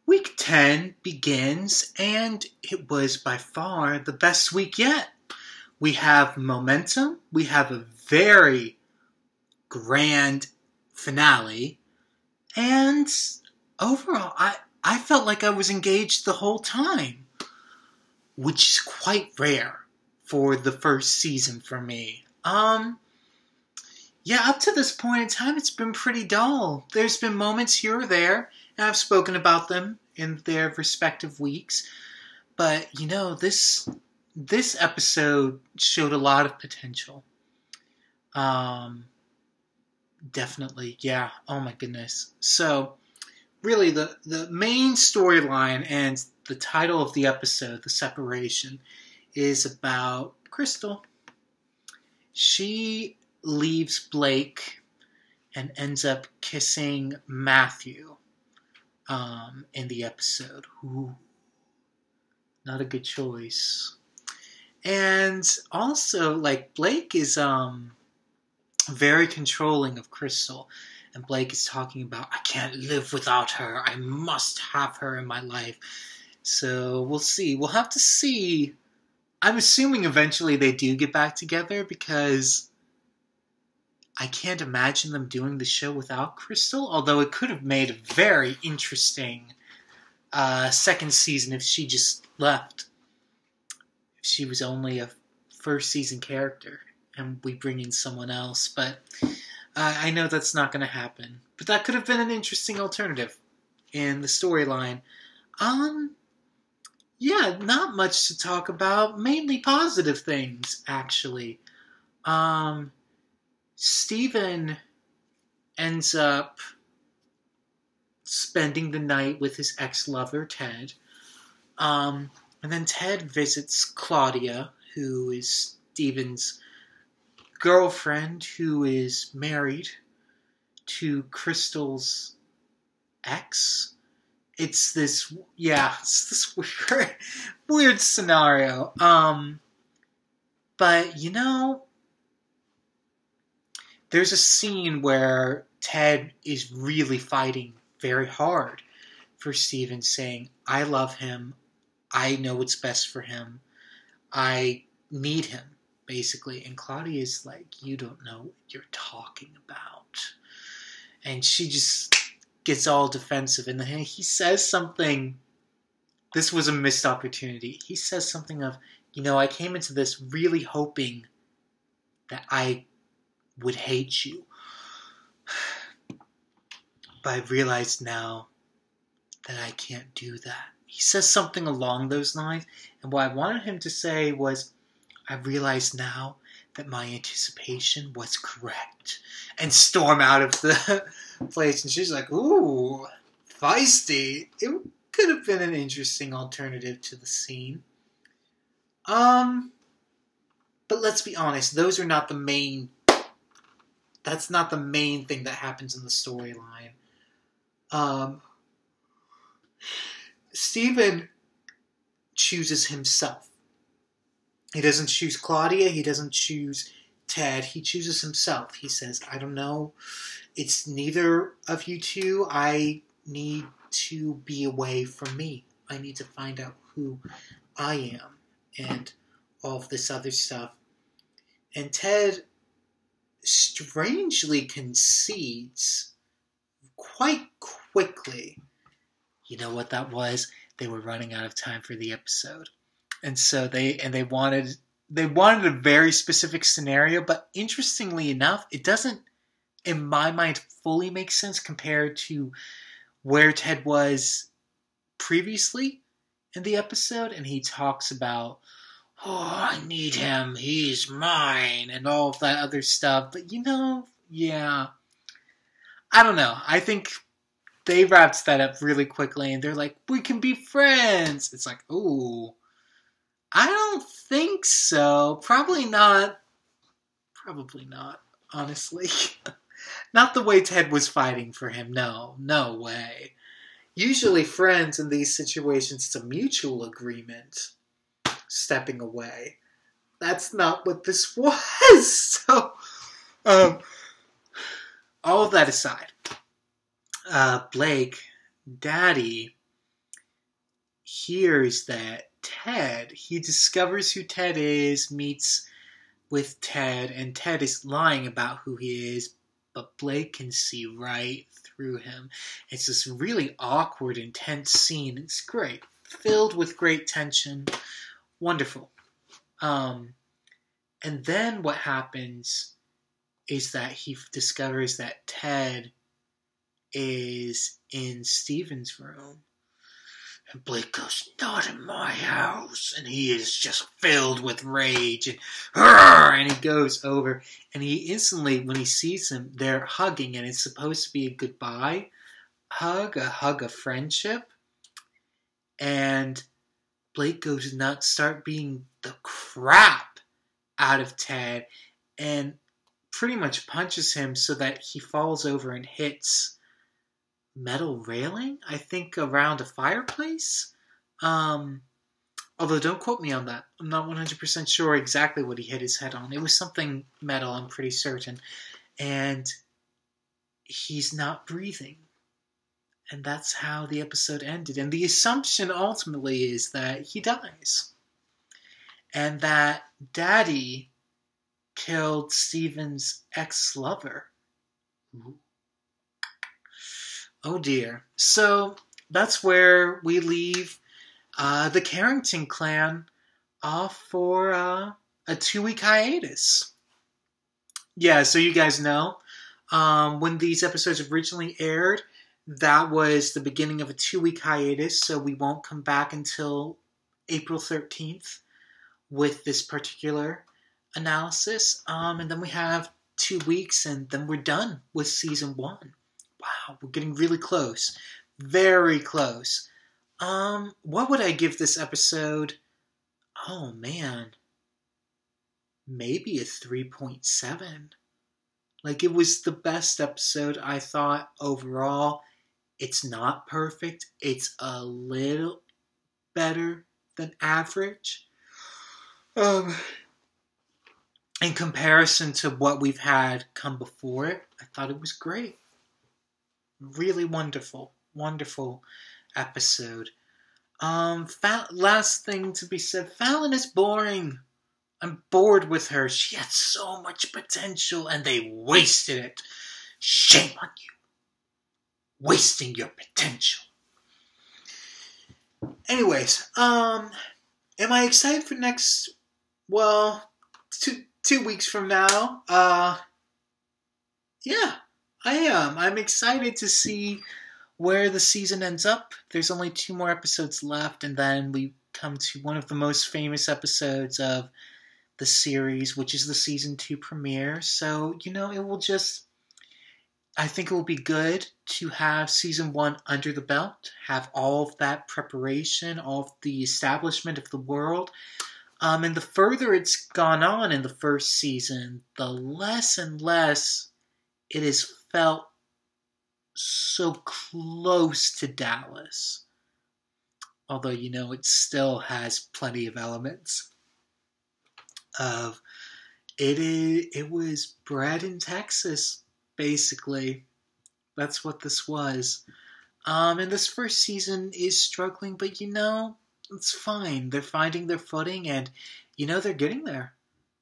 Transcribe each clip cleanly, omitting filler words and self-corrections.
Week 10 begins, and it was by far the best week yet. We have momentum. We have a very grand finale. And overall, I felt like I was engaged the whole time, which is quite rare for the first season for me. Yeah, up to this point in time, it's been pretty dull. There's been moments here or there, and I've spoken about them in their respective weeks. But, this episode showed a lot of potential. Definitely, yeah. Oh my goodness. So, really, the main storyline and the title of the episode, The Separation, is about Crystal. She leaves Blake and ends up kissing Matthew in the episode. Ooh, not a good choice. And also, Blake is very controlling of Crystal. And Blake is talking about, I can't live without her. I must have her in my life. So we'll see. We'll have to see. I'm assuming eventually they do get back together because I can't imagine them doing the show without Crystal, although it could have made a very interesting second season if she just left. If she was only a first season character and we bring in someone else. But I know that's not going to happen. But that could have been an interesting alternative in the storyline. Yeah, not much to talk about. Mainly positive things, actually. Steven ends up spending the night with his ex-lover, Ted. And then Ted visits Claudia, who is Steven's girlfriend, who is married to Crystal's ex. It's this weird scenario. But, there's a scene where Ted is really fighting very hard for Steven, saying, I love him. I know what's best for him. I need him, basically. And Claudia is like, you don't know what you're talking about. And she just gets all defensive. And then he says something. This was a missed opportunity. He says something of, I came into this really hoping that I would hate you. But I realized now that I can't do that. He says something along those lines, and what I wanted him to say was, I realize now that my anticipation was correct. And storm out of the place. And she's like, ooh, feisty. It could have been an interesting alternative to the scene. But let's be honest, those are not the main... That's not the main thing that happens in the storyline. Steven chooses himself. He doesn't choose Claudia. He doesn't choose Ted. He chooses himself. He says, I don't know. It's neither of you two. I need to be away from me. I need to find out who I am and all of this other stuff. And Ted strangely concedes quite quickly. You know what that was? They were running out of time for the episode. And so they wanted a very specific scenario, but interestingly enough, it doesn't, in my mind, fully make sense compared to where Ted was previously in the episode. And he talks about, I need him, he's mine, and all of that other stuff. But yeah. I don't know. I think they wrapped that up really quickly, and they're like, we can be friends. It's like, ooh, I don't think so. Probably not, honestly. Not the way Ted was fighting for him. No way. Usually friends in these situations, it's a mutual agreement. Stepping away. That's not what this was. So, all of that aside, Blake, Daddy, hears that he discovers who Ted is, meets with Ted, and Ted is lying about who he is, but Blake can see right through him. It's this really awkward, intense scene. It's great. Filled with great tension. Wonderful. And then what happens is that he discovers that Ted is in Steven's room. And Blake goes, "Not in my house." And he is just filled with rage. And he goes over. And he instantly, when he sees him, they're hugging. And it's supposed to be a goodbye hug, a hug of friendship. And Blake goes nuts, start beating the crap out of Ted. And pretty much punches him so that he falls over and hits metal railing, I think around a fireplace. Although don't quote me on that. I'm not 100% sure exactly what he hit his head on. It was something metal, I'm pretty certain. And he's not breathing. And that's how the episode ended. And the assumption ultimately is that he dies. And that Daddy killed Steven's ex-lover. Ooh. Oh dear. So that's where we leave the Carrington clan off for a 2-week hiatus. Yeah, so you guys know, when these episodes originally aired, that was the beginning of a 2-week hiatus, so we won't come back until April 13th with this particular analysis. And then we have 2 weeks, and then we're done with season 1. Wow, we're getting really close. Very close. What would I give this episode? Oh, man. Maybe a 3.7. Like, it was the best episode, I thought, overall. It's not perfect. It's a little better than average. In comparison to what we've had come before it, I thought it was great. Really wonderful, wonderful episode. Last thing to be said, Fallon is boring. I'm bored with her. She had so much potential and they wasted it. Shame on you. Wasting your potential. Anyways, am I excited for next, well, two weeks from now? Yeah. I am. I'm excited to see where the season ends up. There's only 2 more episodes left, and then we come to one of the most famous episodes of the series, which is the season 2 premiere. So, it will just, I think it will be good to have season 1 under the belt, have all of that preparation, all of the establishment of the world. And the further it's gone on in the first season, the less and less it is felt so close to Dallas. Although, it still has plenty of elements of it. It was bred in Texas, basically. That's what this was. And this first season is struggling, but it's fine. They're finding their footing, and they're getting there.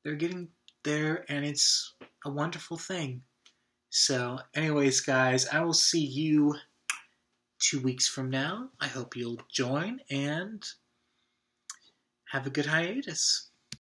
They're getting there, and it's a wonderful thing. So, anyways, guys, I will see you 2 weeks from now. I hope you'll join and have a good hiatus.